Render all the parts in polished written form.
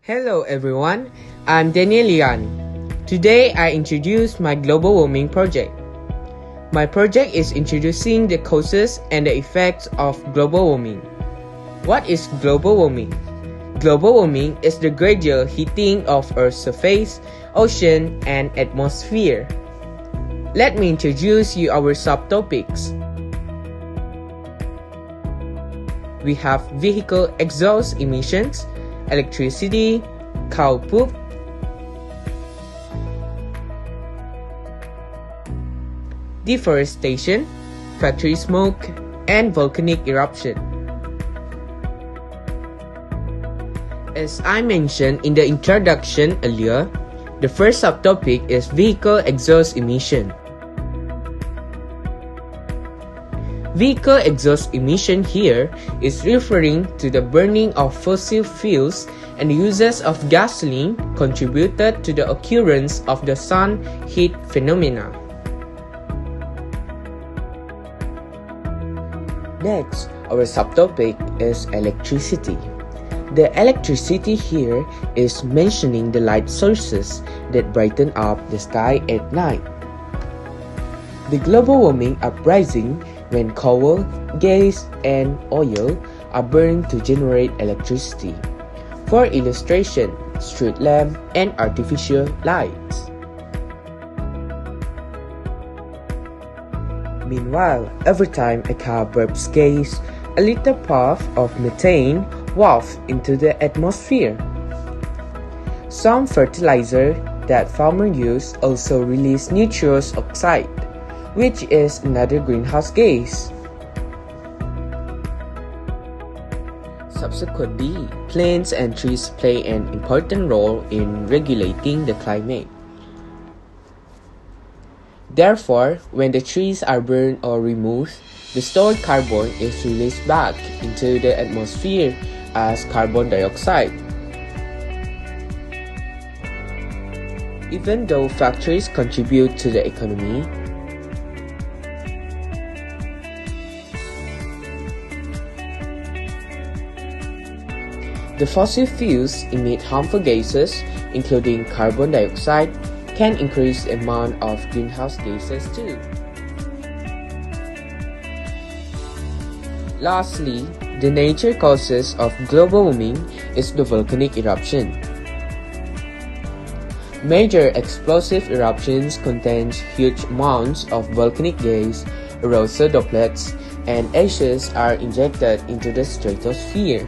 Hello everyone, I'm Daniel Lian. Today I introduce my global warming project. My project is introducing the causes and the effects of global warming. What is global warming? Global warming is the gradual heating of Earth's surface, ocean, and atmosphere. Let me introduce you our subtopics. We have vehicle exhaust emissions, electricity, cow poop, deforestation, factory smoke, and volcanic eruption. As I mentioned in the introduction earlier, the first subtopic is vehicle exhaust emission. Vehicle exhaust emission here is referring to the burning of fossil fuels and the uses of gasoline contributed to the occurrence of the sun heat phenomena. Next, our subtopic is electricity. The electricity here is mentioning the light sources that brighten up the sky at night. The global warming uprising when coal, gas, and oil are burned to generate electricity. For illustration, street lamp and artificial lights. Meanwhile, every time a car burps gas, a little puff of methane wafts into the atmosphere. Some fertilizer that farmers use also release nitrous oxide, which is another greenhouse gas. Subsequently, plants and trees play an important role in regulating the climate. Therefore, when the trees are burned or removed, the stored carbon is released back into the atmosphere as carbon dioxide. Even though factories contribute to the economy, the fossil fuels emit harmful gases, including carbon dioxide, can increase the amount of greenhouse gases too. Lastly, the nature causes of global warming is the volcanic eruption. Major explosive eruptions contain huge amounts of volcanic gas, aerosol droplets, and ashes are injected into the stratosphere.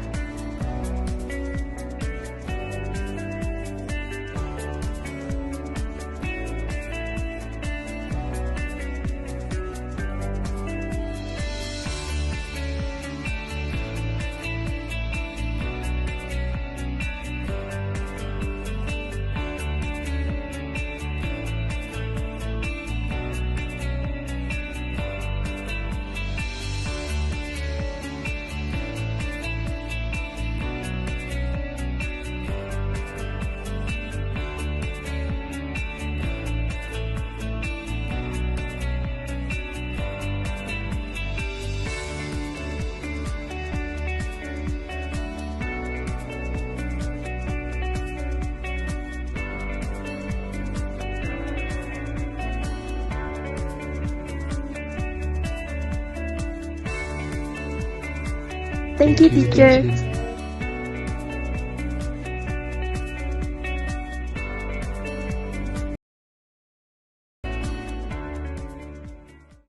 Thank you, teacher.